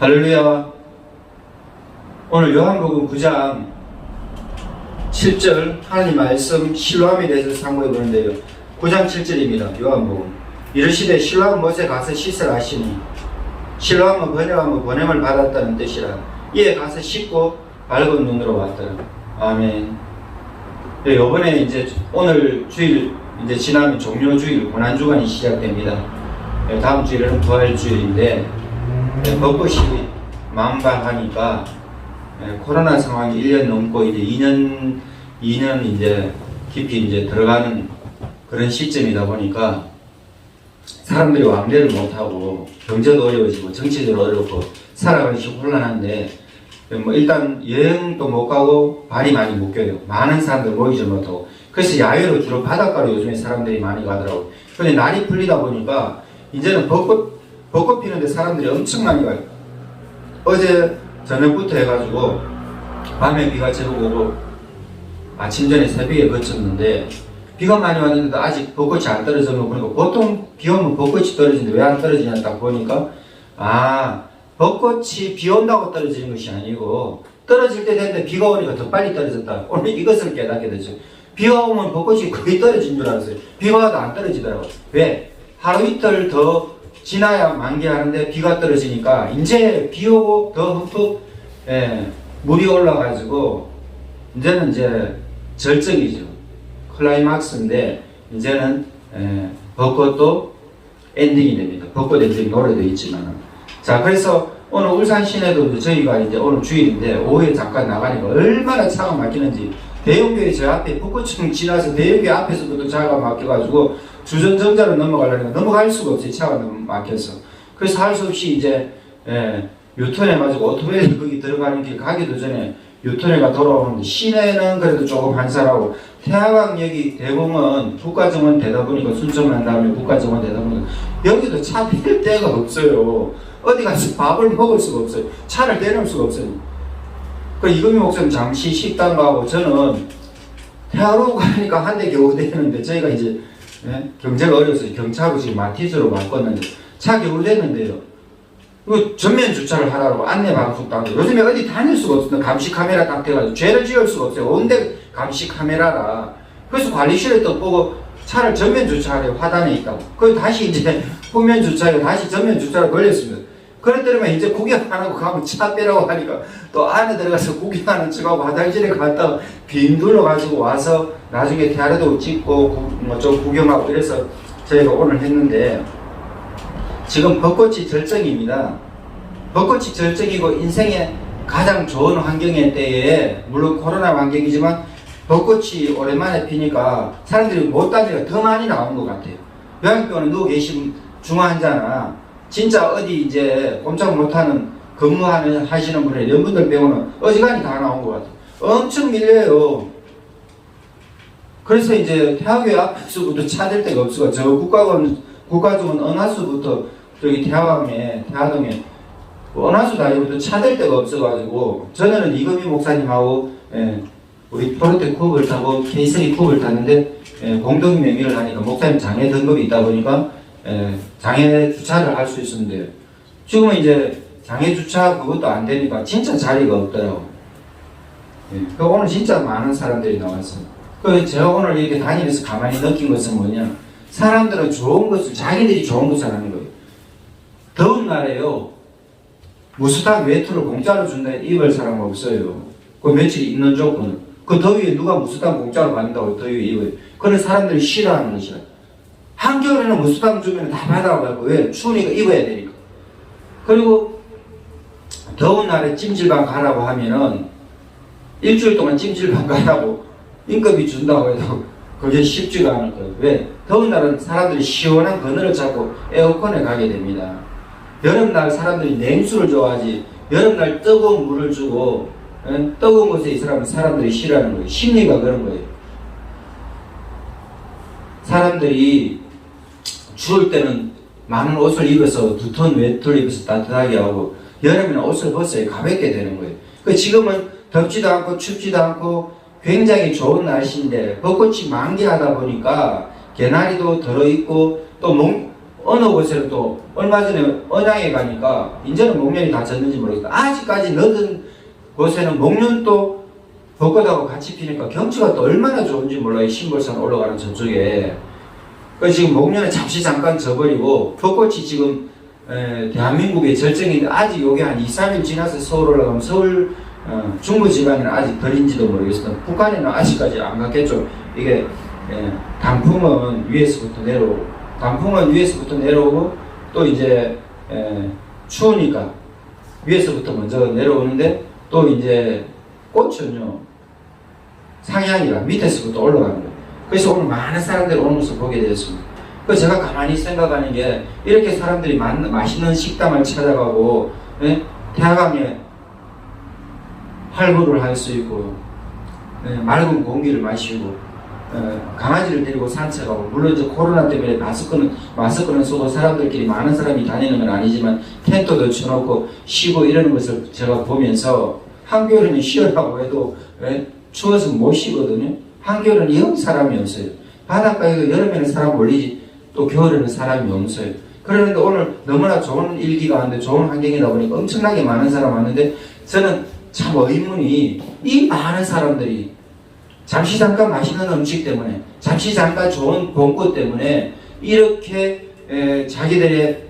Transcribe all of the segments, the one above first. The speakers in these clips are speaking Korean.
할렐루야. 오늘 요한복음 9장 7절 하나님 말씀 실로암에 대해서 상고해 보는데요. 9장 7절입니다. 요한복음. 이르시되 실로암 못에 가서 씻으라 하시니, 실로암은 번역하면 보냄을 받았다는 뜻이라. 이에 가서 씻고 밝은 눈으로 왔더라. 아멘. 요번에 이제 오늘 주일 이제 지나면 종료주일 고난주간이 시작됩니다. 다음 주일은 부활주일인데 벚꽃이 만발하니까 코로나 상황이 1년 넘고 이제 2년 이제 깊이 이제 들어가는 그런 시점이다 보니까 사람들이 왕래를 못하고 경제도 어려워지고 정치적으로 어렵고 살아가기 곤란한데 뭐 일단 여행도 못 가고 발이 많이 묶여요. 많은 사람들 모이지 못하고. 그래서 야외로 주로 바닷가로 요즘에 사람들이 많이 가더라고요. 근데 날이 풀리다 보니까 이제는 벚꽃 피는데 사람들이 엄청 많이 가요. 어제 저녁부터 해가지고 밤에 비가 제법 오고 아침 전에 새벽에 그쳤는데 비가 많이 왔는데도 아직 벚꽃이 안 떨어진 거 보니까, 보통 비 오면 벚꽃이 떨어지는데 왜 안 떨어지냐 딱 보니까, 벚꽃이 비 온다고 떨어지는 것이 아니고 떨어질 때 됐는데 비가 오니까 더 빨리 떨어졌다. 오늘 이것을 깨닫게 되죠. 비가 오면 벚꽃이 거의 떨어진 줄 알았어요. 비가 와도 안 떨어지더라고요. 왜? 하루 이틀 더 지나야 만개하는데 비가 떨어지니까 이제 비 오고 더 흠뻑 물이 올라가지고 이제는 이제 절정이죠. 클라이막스인데 이제는 벚꽃도 엔딩이 됩니다. 벚꽃 엔딩 노래도 있지만. 자, 그래서 오늘 울산 시내도 저희가 이제 오늘 주일인데 오후에 잠깐 나가니까 얼마나 차가 막히는지, 대형교회 저 앞에 벚꽃층 지나서 대형교회 앞에서부터 차가 막혀가지고 주전정자로 넘어가려니까 넘어갈 수가 없어요. 차가 너무 막혀서. 그래서 할 수 없이 이제 유턴해가지고 오토바이를 거기 들어가는 길 가기도 전에 유턴해가 돌아오는데, 시내는 그래도 조금 한산하고 태화강역이 대공원 국가정원 되다 보니까 순천만 다음에 국가정원 되다 보니까 여기도 차 댈 데가 없어요. 어디 가서 밥을 먹을 수가 없어요. 차를 대놓을 수가 없어요. 그 이금희 목사님 잠시 식당 가고, 저는 태화로 가니까 한 대 겨우 되는데 저희가 이제 경제가 어려서 경차로 지금 마티즈로 바꿨는데 차 겨우 됐는데요. 이거 전면 주차를 하라고 안내 방송 따고, 요즘에 어디 다닐 수가 없어요. 감시 카메라 딱 돼가지고 죄를 지을 수가 없어요. 온데 감시 카메라라. 그래서 관리실에 또 보고 차를 전면 주차하래, 화단에 있다고. 그래서 다시 이제 후면 주차에 다시 전면 주차를 걸렸습니다. 그랬더니만 이제 구경 안 하고 가면 차 빼라고 하니까 또 안에 들어가서 구경하는 척하고 화장실에 갔다가 빈 둘러가지고 와서 나중에 태아래도 찍고 뭐 좀 구경하고 이래서 저희가 오늘 했는데, 지금 벚꽃이 절정입니다. 벚꽃이 절정이고 인생의 가장 좋은 환경의 때에, 물론 코로나 환경이지만 벚꽃이 오랜만에 피니까 사람들이 못 다니니까 더 많이 나온 것 같아요. 요양병원에 누워 계신 중환자나 진짜 어디 이제 꼼짝 못하는 하시는 분들, 이런 분들 빼고는 어지간히 다 나온 것 같아요. 엄청 밀려요. 그래서 이제 태화교회 앞에서부터 찾을 데가 없어요. 저 국가정원 은하수부터 저기 태화동에 은하수 다리부터 찾을 데가 없어가지고, 전에는 이금희 목사님하고 우리 포르테 쿱을 타고 K3 쿱을 탔는데 공동 명의를 하니까 목사님 장애 등급이 있다 보니까 장애 주차를 할 수 있었는데, 지금은 이제 장애 주차 그것도 안 되니까 진짜 자리가 없더라고. 오늘 진짜 많은 사람들이 나왔어요. 제가 오늘 이렇게 다니면서 가만히 느낀 것은 뭐냐, 사람들은 좋은 것을, 자기들이 좋은 것을 하는 거예요. 더운 날에요, 무스탕 외투를 공짜로 준다 해도 입을 사람 없어요. 그 며칠 입는 조건은. 그 더위에 누가 무스탕 공짜로 받는다고 더위에 입어요. 그런 사람들이 싫어하는 것이라. 한겨울에는 무스탕 주면 다 받아가고, 왜? 추우니까 입어야 되니까. 그리고 더운 날에 찜질방 가라고 하면은 일주일 동안 찜질방 가라고 인건비 준다고 해도 그게 쉽지가 않을 거예요. 왜? 더운 날은 사람들이 시원한 그늘을 찾고 에어컨에 가게 됩니다. 여름날 사람들이 냉수를 좋아하지, 여름날 뜨거운 물을 주고 뜨거운 곳에 있으라면 사람들이 싫어하는 거예요. 심리가 그런 거예요. 사람들이 추울 때는 많은 옷을 입어서 두터운 외투를 입어서 따뜻하게 하고, 여름에는 옷을 벗어야 가볍게 되는 거예요. 지금은 덥지도 않고 춥지도 않고 굉장히 좋은 날씨인데 벚꽃이 만개하다 보니까 개나리도 들어있고 또 어느 곳에는 또 얼마 전에 언양에 가니까 이제는 목련이 다 졌는지 모르겠다. 아직까지 넣은 곳에는 목련도 벚꽃하고 같이 피니까 경치가 또 얼마나 좋은지 몰라요. 신골산 올라가는 저쪽에. 그 지금 목련은 잠시 잠깐 져버리고 벚꽃이 지금 대한민국의 절정인데 아직 요게 한 2, 3일 지나서 서울 올라가면 서울 중부 지방에는 아직 덜인지도 모르겠어요. 북한에는 아직까지 안 갔겠죠. 이게 단풍은 위에서부터 내려오고 또 이제 추우니까 위에서부터 먼저 내려오는데 또 이제 꽃은요 상향이라 밑에서부터 올라가는 거예요. 그래서 오늘 많은 사람들이 오는 것을 보게 되었습니다. 그래서 제가 가만히 생각하는 게 이렇게 사람들이 맛있는 식당을 찾아가고 태화강에 활보를 할 수 있고 맑은 공기를 마시고 강아지를 데리고 산책하고 물론 이제 코로나 때문에 마스크는 써도 사람들끼리 많은 사람이 다니는 건 아니지만 텐트도 쳐놓고 쉬고 이러는 것을 제가 보면서 한겨울에는 쉬어라고 해도 추워서 못 쉬거든요. 한겨울에는 영 사람이 없어요. 바닷가에도 여름에는 사람 몰리지 또 겨울에는 사람이 없어요. 그런데 오늘 너무나 좋은 일기가 왔는데 좋은 환경이다 보니까 엄청나게 많은 사람 왔는데 저는 참 의문이 이 많은 사람들이 잠시 잠깐 맛있는 음식 때문에 잠시 잠깐 좋은 봄꽃 때문에 이렇게 자기들의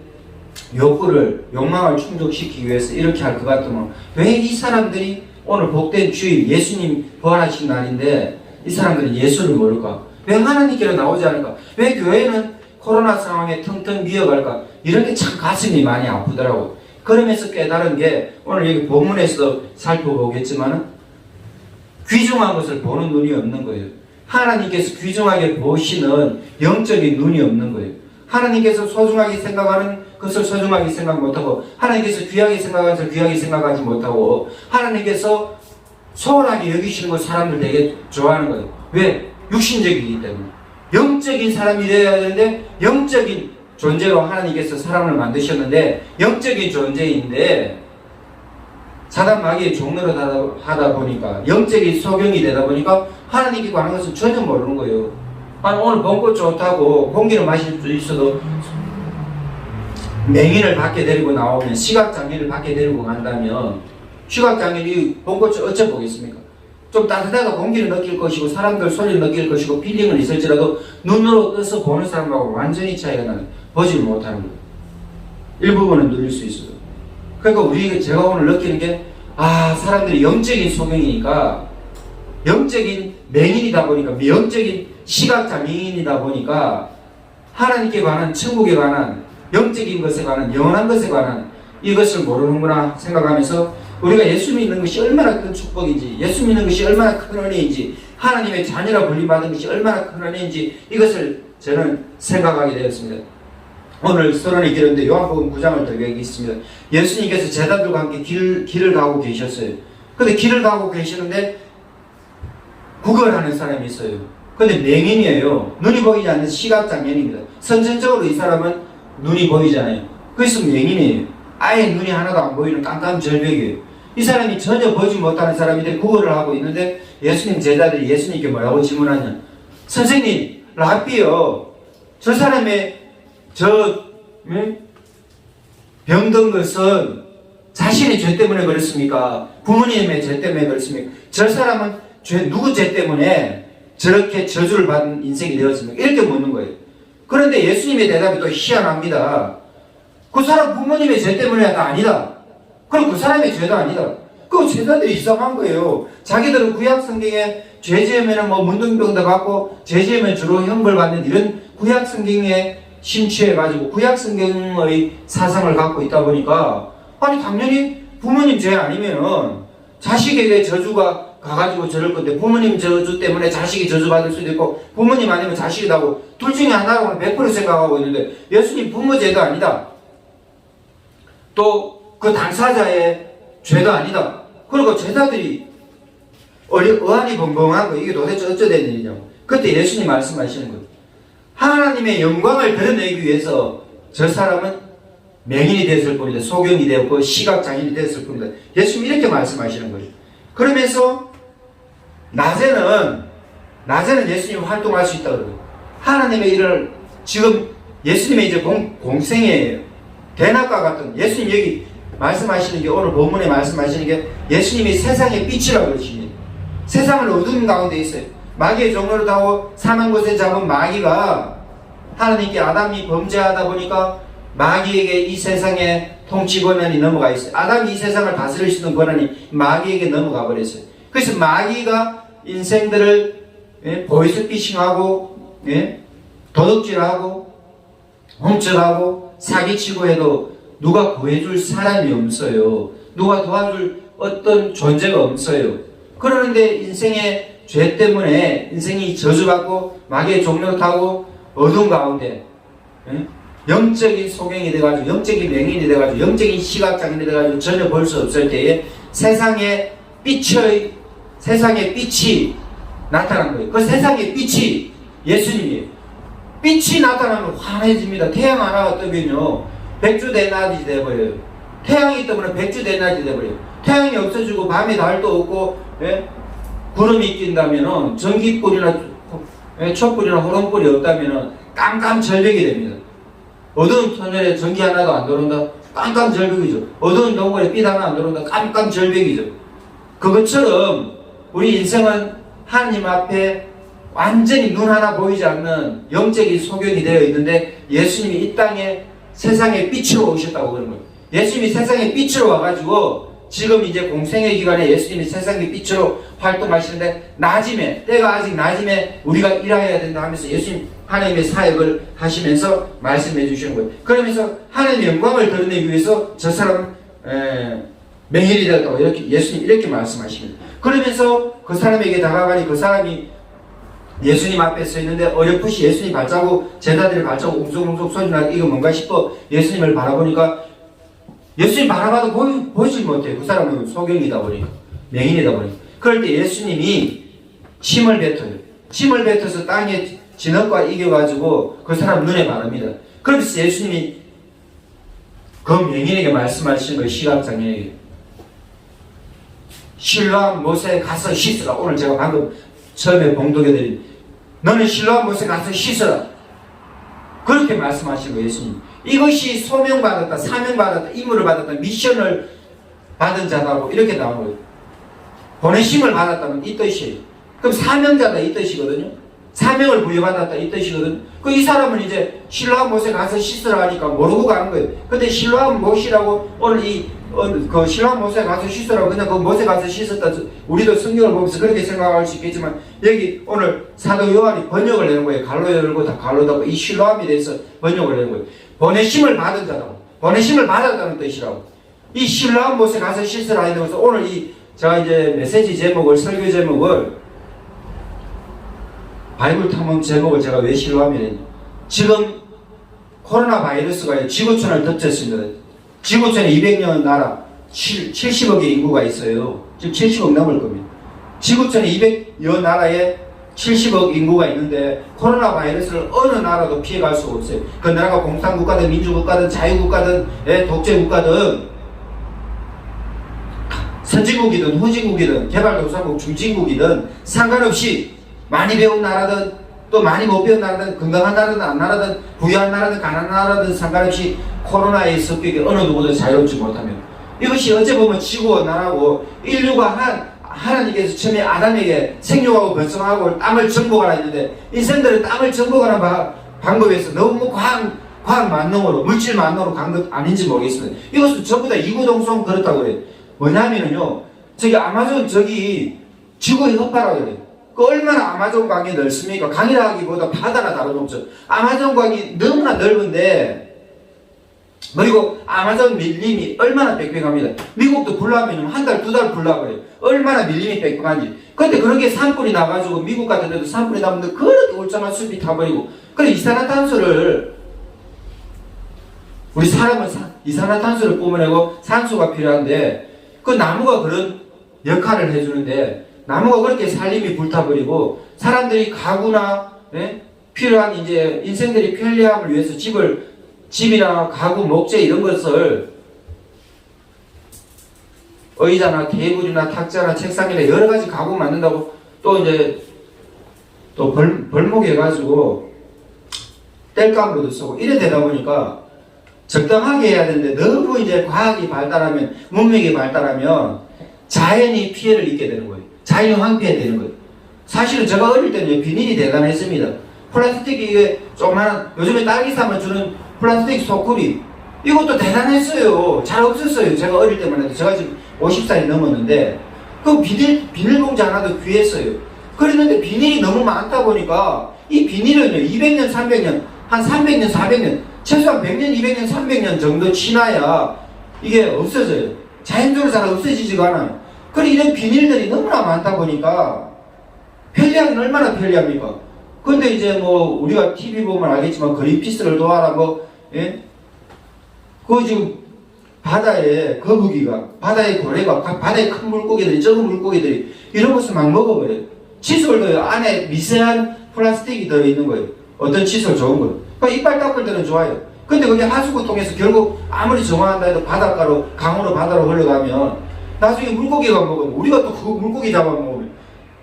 욕망을 충족시키기 위해서 이렇게 할 것 같으면 왜 이 사람들이 오늘 복된 주일 예수님 부활하신 날인데 이 사람들은 예수를 모를까? 왜 하나님께로 나오지 않을까? 왜 교회는 코로나 상황에 텅텅 비어갈까? 이런 게 참 가슴이 많이 아프더라고. 그러면서 깨달은 게 오늘 여기 본문에서도 살펴보겠지만은 귀중한 것을 보는 눈이 없는 거예요. 하나님께서 귀중하게 보시는 영적인 눈이 없는 거예요. 하나님께서 소중하게 생각하는 것을 소중하게 생각 못하고 하나님께서 귀하게 생각하는 것을 귀하게 생각하지 못하고 하나님께서 소홀하게 여기시는 걸 사람들 되게 좋아하는 거예요. 왜? 육신적이기 때문에. 영적인 사람이 되어야 되는데 영적인 존재로 하나님께서 사람을 만드셨는데 영적인 존재인데 사단 마귀의 종로로 하다 보니까 영적인 소경이 되다 보니까 하나님께 관한 것은 전혀 모르는 거예요. 아니 오늘 봄꽃 좋다고 공기를 마실 수 있어도 맹인을 밖에 데리고 나오면 시각장애를 밖에 데리고 간다면 시각장애인이 봄꽃을 어째 보겠습니까? 좀 따뜻하게 공기를 느낄 것이고 사람들 소리를 느낄 것이고 필링은 있을지라도 눈으로 떠서 보는 사람하고 완전히 차이가 나요. 보지 못하는 거예요. 일부분은 누릴 수 있어요. 그러니까 제가 오늘 느끼는 게 사람들이 영적인 소경이니까 영적인 맹인이다 보니까 영적인 시각장애인이다 보니까 하나님께 관한 천국에 관한 영적인 것에 관한 영원한 것에 관한 이것을 모르는구나 생각하면서 우리가 예수 믿는 것이 얼마나 큰 축복인지 예수 믿는 것이 얼마나 큰 은혜인지 하나님의 자녀라 불림받은 것이 얼마나 큰 은혜인지 이것을 저는 생각하게 되었습니다. 오늘 서론의 길인데 요한복음 9장을 더 읽겠습니다. 예수님께서 제자들과 함께 길을 가고 계셨어요. 근데 길을 가고 계시는데 구걸하는 사람이 있어요. 근데 맹인이에요. 눈이 보이지 않는 시각장애인입니다. 선천적으로 이 사람은 눈이 보이잖아요. 그래서 맹인이에요. 아예 눈이 하나도 안 보이는 깜깜 절벽이에요. 이 사람이 전혀 보지 못하는 사람인데 구걸을 하고 있는데 예수님 제자들이 예수님께 뭐라고 질문하냐? 선생님, 라비요. 저 사람의 병든 것은 자신의 죄 때문에 그렇습니까? 부모님의 죄 때문에 그렇습니까? 저 사람은 누구 죄 때문에 저렇게 저주를 받은 인생이 되었습니까? 이렇게 묻는 거예요. 그런데 예수님의 대답이 또 희한합니다. 그 사람 부모님의 죄 때문에가 아니다. 그럼 그 사람의 죄도 아니다. 그 제자들이 이상한 거예요. 자기들은 구약 성경에 죄 지으면 문둥병도 받고 죄 지으면 주로 형벌 받는 이런 구약 성경에 심취해가지고 구약 성경의 사상을 갖고 있다 보니까 아니 당연히 부모님 죄 아니면은 자식에게 저주가 가가지고 저럴 건데 부모님 저주 때문에 자식이 저주받을 수도 있고 부모님 아니면 자식이라고 둘 중에 하나라고는 100% 생각하고 있는데 예수님 부모 죄도 아니다. 또 그 당사자의 죄도 아니다. 그리고 제자들이 어안이 벙벙한 거 이게 도대체 어쩌된 일이냐고. 그때 예수님 말씀하시는 거예요. 하나님의 영광을 드러내기 위해서 저 사람은 맹인이 됐을 뿐이다. 소경이 되었고 시각장애인이 됐을 뿐이다. 예수님 이렇게 말씀하시는 거예요. 그러면서 낮에는 예수님 활동할 수 있다고 그래요. 하나님의 일을 지금 예수님의 이제 공생애예요. 대낮과 같은 예수님 여기 말씀하시는 게 오늘 본문에 말씀하시는 게 예수님이 세상의 빛이라고 그러십니다. 세상은 어둠 가운데 있어요. 마귀의 종로를 타고 사망 곳에 잡은 마귀가 하나님께 아담이 범죄하다 보니까 마귀에게 이 세상의 통치 권한이 넘어가 있어요. 아담이 이 세상을 다스릴 수 있는 권한이 마귀에게 넘어가 버렸어요. 그래서 마귀가 인생들을 보이스피싱하고 도둑질하고 훔쳐가고 사기치고 해도 누가 구해줄 사람이 없어요. 누가 도와줄 어떤 존재가 없어요. 그러는데 인생의 죄 때문에 인생이 저주받고 마귀의 종로를 타고 어둠 가운데 영적인 소경이 돼가지고 영적인 맹인이 돼가지고 영적인 시각장애인이 돼가지고 전혀 볼 수 없을 때에 세상의 빛이 나타난 거예요. 그 세상의 빛이 예수님이에요. 빛이 나타나면 환해집니다. 태양 하나가 뜨면요 백주대낮이 돼버려요. 태양이 뜨면 백주대낮이 돼버려요. 태양이 없어지고 밤에 달도 없고 구름이 낀다면은 전기불이나 촛불이나 호롱불이 없다면은 깜깜절벽이 됩니다. 어두운 터널에 전기 하나도 안 들어온다. 깜깜절벽이죠. 어두운 동굴에 빛 하나 안 들어온다. 깜깜절벽이죠. 그것처럼 우리 인생은 하나님 앞에 완전히 눈 하나 보이지 않는 영적인 소경이 되어 있는데 예수님이 이 땅에 세상의 빛으로 오셨다고 그런 거예요. 예수님이 세상의 빛으로 와가지고 지금 이제 공생의 기간에 예수님이 세상의 빛으로 활동하시는데 낮임에 때가 아직 낮임에 우리가 일해야 된다 하면서 예수님 하나님의 사역을 하시면서 말씀해 주시는 거예요. 그러면서 하나님의 영광을 드러내기 위해서 저 사람 맹인이 되었다고 이렇게 예수님 이렇게 말씀하십니다. 그러면서 그 사람에게 다가가니 그 사람이 예수님 앞에 서 있는데 어렴풋이 예수님 발자국 제자들의 발자국 웅성웅성 소리 나고 이거 뭔가 싶어 예수님을 바라보니까 예수님 바라봐도 보이지 못해요. 그 사람은 소경이다 보니까 맹인이다 보니까 그럴 때 예수님이 침을 뱉어요. 침을 뱉어서 땅에 진흙과 이겨가지고 그 사람 눈에 바릅니다. 그러면서 예수님이 그 맹인에게 말씀하시는 거예요. 시각장애에게 실로암 못에 가서 씻으라. 오늘 제가 방금 처음에 봉독해드린 너는 실로암 못에 가서 씻으라. 그렇게 말씀하신 거예요. 예수님. 이것이 소명받았다, 사명받았다, 임무를 받았다, 미션을 받은 자다고 이렇게 나오는 거예요. 보내심을 받았다면 이 뜻이에요. 그럼 사명자다 이 뜻이거든요. 사명을 부여받았다 이 뜻이거든요. 그 이 사람은 이제 실로암 못에 가서 씻으라 하니까 모르고 가는 거예요. 근데 실로암 못이라고 오늘 그 실로암 못에 가서 씻으라고 그냥 그 못에 가서 씻었다. 우리도 성경을 보면서 그렇게 생각할 수 있겠지만 여기 오늘 사도 요한이 번역을 내는 거예요. 갈로 열고 다 갈로 닫고 이 실로암에 대해서 번역을 내는 거예요. 보내심을 받은 자라고. 보내심을 받았다는 뜻이라고. 이 실로암 못에 가서 씻으라 하는 것은 오늘 제가 이제 메시지 제목을 설교 제목을 바이블 탐험 제목을 제가 왜 실로암이냐. 지금 코로나 바이러스가 지구촌을 덮쳤습니다. 지구촌에 200년 나라 70억의 인구가 있어요. 지금 70억 넘을 겁니다. 지구촌에 200여 나라에 70억 인구가 있는데 코로나 바이러스를 어느 나라도 피해갈 수가 없어요. 그 나라가 공산국가든 민주국가든 자유국가든 독재국가든 선진국이든 후진국이든 개발도상국 중진국이든 상관없이 많이 배운 나라든 또 많이 못 배운 나라든 건강한 나라든 안 나라든 부유한 나라든 가난한 나라든 상관없이 코로나의 습격에 어느 누구도 자유롭지 못하면 이것이 어찌 보면 지구와 나라고 인류가 하나님께서 처음에 아담에게 생육하고 번성하고 땅을 정복하라 했는데 인생들은 땅을 정복하는 방법에서 너무 과학 만능으로 물질 만능으로 간 것 아닌지 모르겠습니다. 이것은 전부 다 이구동성 그렇다고 그래요. 뭐냐면요 저기 아마존 저기 지구의 허파라고 그래요. 그 얼마나 아마존 강이 넓습니까? 강이라 하기보다 바다나 다름없죠. 아마존 강이 너무나 넓은데 그리고 아마존 밀림이 얼마나 빽빽합니다. 미국도 불나면 한 달, 두 달 불나버려요. 얼마나 밀림이 빽빽한지. 근데 그렇게 산불이 나가지고 미국 같은 데도 산불이 나면 그렇게 울창한 숲이 타버리고 그래 이산화탄소를 우리 사람은 이산화탄소를 뿜어내고 산소가 필요한데 그 나무가 그런 역할을 해주는데 나무가 그렇게 산림이 불타버리고 사람들이 가구나 필요한 이제 인생들이 편리함을 위해서 집이나 가구, 목재 이런 것을 의자나 테이블이나 탁자나 책상이나 여러 가지 가구 만든다고 또 이제 또 벌목해 가지고 땔감으로도 쓰고 이래 되다 보니까 적당하게 해야 되는데 너무 이제 과학이 발달하면 문명이 발달하면 자연이 피해를 입게 되는 거예요. 자연이 황폐해 되는 거예요. 사실은 제가 어릴 때는 비닐이 대단했습니다. 플라스틱이 이게 조그만 요즘에 딸기 사면 주는 플라스틱 소쿠리 이것도 대단했어요. 잘 없었어요. 제가 어릴 때만 해도 제가 지금 50살이 넘었는데 그 비닐봉지 하나도 귀했어요. 그랬는데 비닐이 너무 많다 보니까 이 비닐은요 200년 300년 한 300년 400년 최소한 100년 200년 300년 정도 지나야 이게 없어져요. 자연적으로 잘 없어지지가 않아요. 그리고 이런 비닐들이 너무나 많다 보니까 편리하긴 얼마나 편리합니까? 근데 이제 뭐 우리가 TV 보면 알겠지만 그린피스를 도와라 뭐 예? 그 지금 바다에 거북이가 바다의 고래가 바다의 큰 물고기들이 적은 물고기들이 이런 것을 막 먹어버려요. 칫솔도 안에 미세한 플라스틱이 들어있는 거예요. 어떤 칫솔 좋은 거. 그러니까 이빨 닦을 때는 좋아요. 근데 그게 하수구 통해서 결국 아무리 정화한다 해도 바닷가로 강으로 바다로 흘러가면 나중에 물고기가 먹으면 우리가 또 그 물고기 잡아먹으면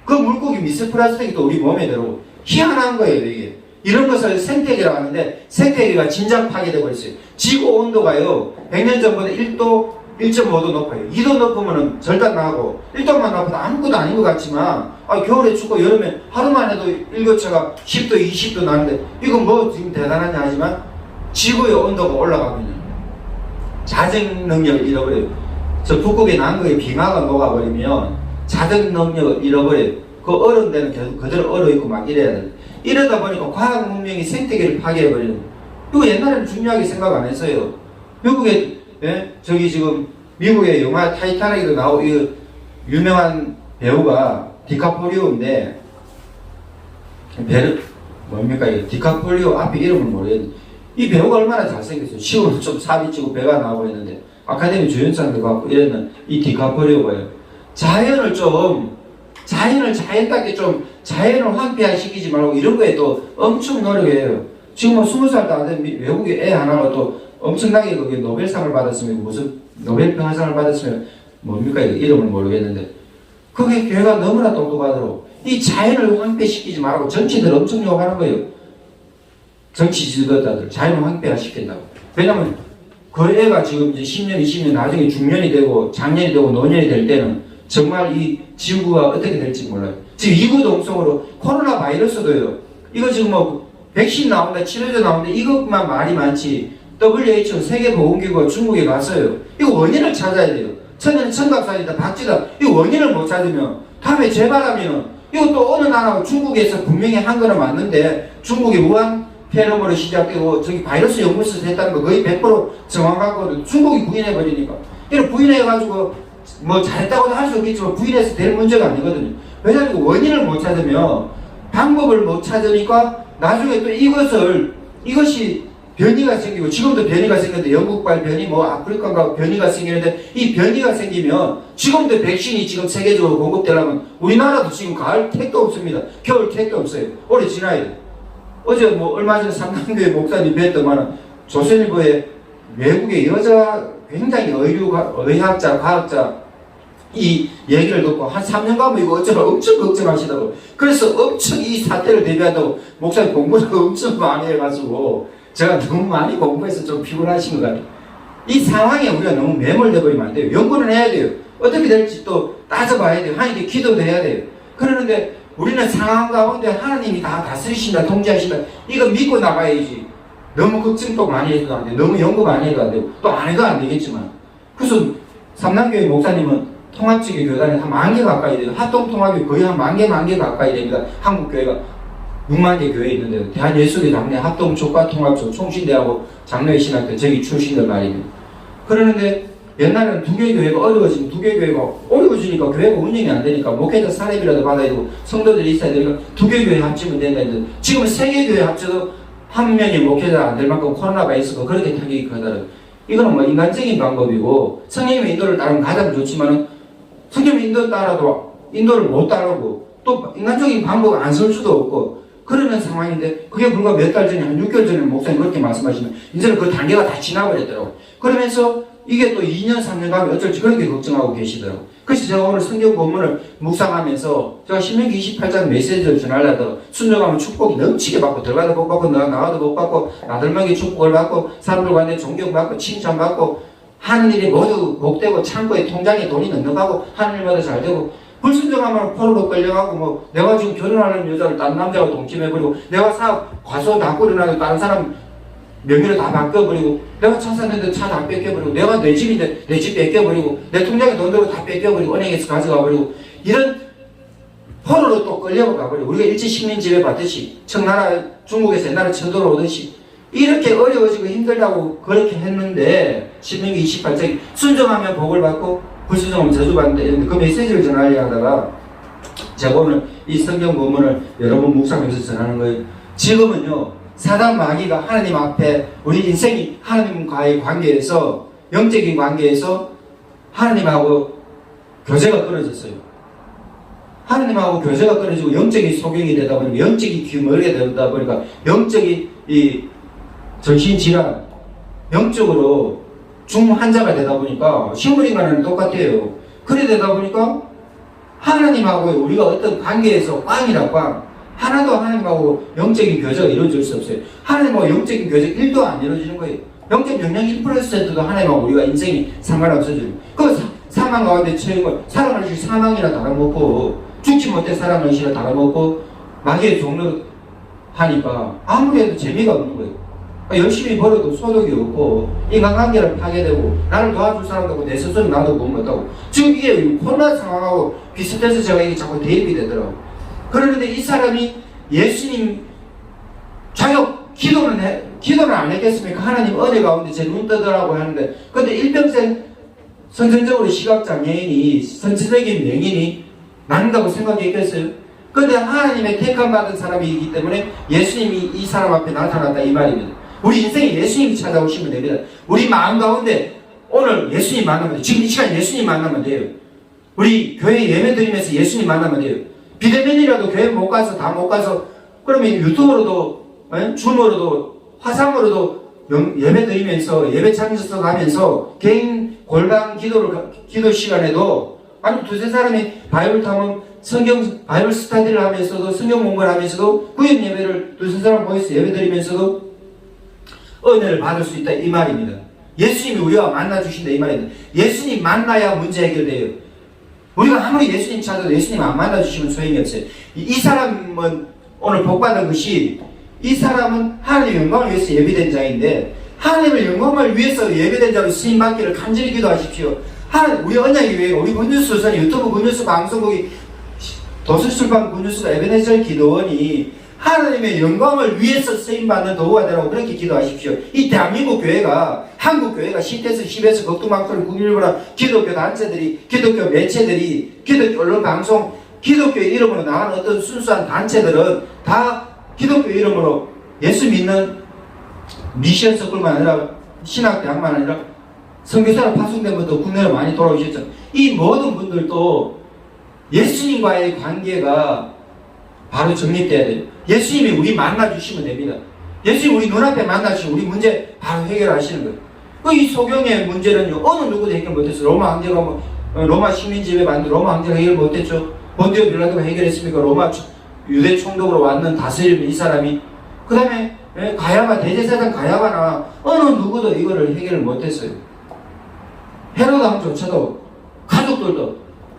그 물고기 미세 플라스틱이 또 우리 몸에 들어오고 희한한 거예요 이게. 이런 것을 생태계라고 하는데 생태계가 진작 파괴되고 있어요. 지구 온도가요 100년 전보다 1도 1.5도 높아요. 2도 높으면 절단 나고 1도만 높아도 아무것도 아닌 것 같지만 겨울에 춥고 여름에 하루만 해도 일교차가 10도 20도 나는데 이건 뭐 지금 대단하냐 하지만 지구의 온도가 올라가면요 자정 능력을 잃어버려요. 저 북극의 남극의 빙하가 녹아버리면 자정 능력을 잃어버려요. 그 얼은 데는 계속 그대로 얼어있고 막 이래야 돼요. 이러다 보니까 과학 문명이 생태계를 파괴해버리는 거예요. 이거 옛날에는 중요하게 생각 안 했어요. 미국에 예? 저기 지금 미국의 영화 타이타닉에도 나오고 이 유명한 배우가 디카프리오인데 뭡니까 이거 디카프리오 앞에 이름을 모르겠는데 이 배우가 얼마나 잘생겼어요. 시골은 좀 살이 찌고 배가 나오고 있는데 아카데미 주연상도 받고 이랬는 이 디카프리오가요. 자연을 자연답게 좀 자연을 황폐화시키지 말고 이런 거에 또 엄청 노력해요. 지금 뭐 20살도 안 된 외국의 애 하나가 또 엄청나게 그게 노벨상을 받았으면 무슨 노벨 평화상을 받았으면 뭡니까 이름을 모르겠는데 그게 걔가 너무나 똑똑하더라고. 이 자연을 황폐시키지 말고 정치들 엄청 욕하는 거예요. 정치 지도자들 자연을 황폐화시킨다고. 왜냐면 그 애가 지금 이제 10년 20년 나중에 중년이 되고 장년이 되고 노년이 될 때는 정말 이 지구가 어떻게 될지 몰라요. 지금 이구동성으로 코로나 바이러스도요. 이거 지금 뭐 백신 나온다 치료제 나온다 이것만 말이 많지 WHO 세계보건기구가 중국에 갔어요. 이거 원인을 찾아야 돼요. 천년 천각살이다 박쥐다. 이 원인을 못 찾으면 다음에 재발하면 이것도 어느 나라 중국에서 분명히 한 거는 맞는데 중국이 우한 폐렴으로 시작되고 저기 바이러스 연구소에서 했다는 거 거의 100% 정확하거든. 중국이 부인해버리니까 이걸 부인해가지고 뭐 잘했다고도 할 수 없겠지만 부인해서 될 문제가 아니거든요. 왜냐하면 원인을 못 찾으면 방법을 못 찾으니까 나중에 또 이것이 변이가 생기고 지금도 변이가 생겼는데 영국발 변이 뭐 아프리카가 변이가 생기는데 이 변이가 생기면 지금도 백신이 지금 세계적으로 공급되려면 우리나라도 지금 가을 택도 없습니다. 겨울 택도 없어요. 올해 지나야 돼요. 어제 뭐 얼마 전에 삼남교회 목사님 뵀더만은 조선일보에 외국의 여자 굉장히 의학자, 과학자 이 얘기를 듣고 한 3년 가면 이거 어쩌라 엄청 걱정하시다고. 그래서 엄청 이 사태를 대비한다고 목사님 공부를 엄청 많이 해가지고 제가 너무 많이 공부해서 좀 피곤하신 것 같아요. 이 상황에 우리가 너무 매몰돼 버리면 안 돼요. 연구는 해야 돼요. 어떻게 될지 또 따져봐야 돼요. 하나님께 기도도 해야 돼요. 그러는데 우리는 상황 가운데 하나님이 다 다스리신다, 통제하신다. 이거 믿고 나가야지. 너무 걱정도 많이 해도 안 돼요. 너무 연구 많이 해도 안 되고 또 안 해도 안 되겠지만. 그래서 삼남교회 목사님은 통합지교 교단에 한 10,000개 가까이 돼요. 합동통합이 거의 한 10,000개 가까이 됩니다. 한국교회가 6만 개 교회 있는데 대한예수교 장례 합동초과 통합초 총신대하고 장로회 신학교 저기 출신들 말입니다. 그러는데 옛날에는 두 개 교회가 어려워지면 두 개 교회가 어려워지니까 교회가 운영이 안 되니까 목회자 사례비라도 받아야 되고 성도들이 있어야 되니까 두 개 교회 합치면 된다 했는데 지금은 세 개 교회 합쳐도 한 명이 목회자가 안 될 만큼 코로나 바이러스가 그렇게 타격이 크더라고요. 이거는 뭐 인간적인 방법이고 성령님의 인도를 따르면 가장 좋지만은 성령님의 인도를 따라도 인도를 못 따르고 또 인간적인 방법을 안 쓸 수도 없고 그러는 상황인데 그게 불과 몇 달 전에 한 6개월 전에 목사님 그렇게 말씀하시면 이제는 그 단계가 다 지나버렸더라고. 그러면서 이게 또 2년, 3년 가면 어쩔지 그렇게 걱정하고 계시더라고요. 그래서 제가 오늘 성경 본문을 묵상하면서 제가 신명기 28장 메시지를 전하려다 순종하면 축복이 넘치게 받고 들어가도 복 받고 나가도 복 받고 나들목에 축복을 받고 사람들 간에 존경받고 칭찬받고 하는 일이 모두 복되고 창고에 통장에 돈이 넉넉하고 하는 일마다 잘 되고 불순종하면 포로로 끌려가고 뭐 내가 지금 결혼하는 여자를 다른 남자하고 동침해버리고 내가 사업 과소 다 꾸려놔도 다른 사람 명의를 다 바꿔버리고 내가 차 샀는데 차 다 뺏겨버리고 내가 내 집인데 내 집 뺏겨버리고 내 통장에 돈 들고 다 뺏겨버리고 은행에서 가져가버리고 이런 포로로 또 끌려가버리고 우리가 일제 식민지배 받듯이 청나라 중국에서 옛날에 쳐들어 오듯이 이렇게 어려워지고 힘들다고 그렇게 했는데 신명기 28장에 순종하면 복을 받고 불순종하면 저주받는데 그 메시지를 전하려 하다가 제가 오늘 이 성경 본문을 여러 번 묵상하면서 전하는 거예요. 지금은요 사단 마귀가 하나님 앞에 우리 인생이 하나님과의 관계에서 영적인 관계에서 하나님하고 교제가 끊어졌어요. 하나님하고 교제가 끊어지고 영적인 소경이 되다 보니까 영적인 귀멀게 되다 보니까 영적인 이 정신질환 영적으로 중환자가 되다 보니까 식물인간은 똑같아요. 그래 되다 보니까 하나님하고 우리가 어떤 관계에서 꽝이라 꽝 하나도 하나님하고 영적인 교제가 이루어질 수 없어요. 하나님하고 영적인 교제 1도 안 이루어지는 거예요. 영적 영향 1%도 하나님하고 우리가 인생이 상관없어져요. 그 사망 가운데 처한 걸 살아나실 사망이라 달아먹고 죽지 못해 살아나시라 달아먹고 마귀의 종로 하니까 아무리 해도 재미가 없는 거예요. 열심히 벌어도 소득이 없고 인간관계를 파괴되고 나를 도와줄 사람도 없고 내 스스로 나도 못 못하고 지금 이게 코로나 상황하고 비슷해서 제가 이게 자꾸 대입이 되더라고요. 그런데 이 사람이 예수님 자격 기도는 안 했겠습니까? 하나님 은혜 가운데 제 눈 뜨더라고 하는데 근데 일평생 선천적으로 시각장애인이 선천적인 명인이 낫는다고 생각했겠어요? 근데 하나님의 택함 받은 사람이기 때문에 예수님이 이 사람 앞에 나타났다 이 말입니다. 우리 인생에 예수님이 찾아오시면 됩니다. 우리 마음 가운데 오늘 예수님 만나면 돼요. 지금 이 시간 예수님 만나면 돼요. 우리 교회 예배 드리면서 예수님 만나면 돼요. 비대면이라도 교회 못 가서 다 못 가서 그러면 유튜브로도 줌으로도 화상으로도 예배 드리면서 예배 참석하면서 개인 골방 기도 시간에도 아니 두세 사람이 바이블 탐험 성경 바이블 스타디를 하면서도 성경 공부를 하면서도 구역 예배를 두세 사람 모여서 예배 드리면서도 은혜를 받을 수 있다 이 말입니다. 예수님이 우리와 만나 주신다 이 말입니다. 예수님 만나야 문제 해결돼요. 우리가 아무리 예수님 찾아도 예수님 안 만나 주시면 소용이 없어요. 이 사람은 오늘 복받은 것이 이 사람은 하나님의 영광을 위해서 예비된 자인데 하나님의 영광을 위해서 예비된 자로 쓰임 받기를 간절히 기도하십시오. 하나님 우리 언약의 교회 우리 굿뉴스 선 유튜브 굿뉴스 방송국이 도서출판 굿뉴스가 에베네zer 기도원이 하나님의 영광을 위해서 쓰임받는 도구가 되라고 그렇게 기도하십시오. 이 대한민국 교회가 한국 교회가 10에서 10에서 걱둥방송 국일보라 기독교 단체들이 기독교 매체들이 기독교 언론 방송 기독교 이름으로 나가는 어떤 순수한 단체들은 다 기독교 이름으로 예수 믿는 미션 서클만 아니라 신학대학만 아니라 선교사로 파송된부터 국내로 많이 돌아오셨죠. 이 모든 분들도 예수님과의 관계가 바로 정립돼야 돼요. 예수님이 우리 만나주시면 됩니다. 예수님 우리 눈앞에 만나주시면 우리 문제 바로 해결하시는 거예요. 이 소경의 문제는요 어느 누구도 해결 못했어요. 로마 황제가 로마 식민지배 만든 로마 황제가 해결 못했죠. 본디오 빌라도가 해결했습니까? 로마 유대 총독으로 왔는 다스리는 이 사람이 그 다음에 가야바 대제사장 가야바나 어느 누구도 이거를 해결을 못했어요. 헤로드 왕조차도 가족들도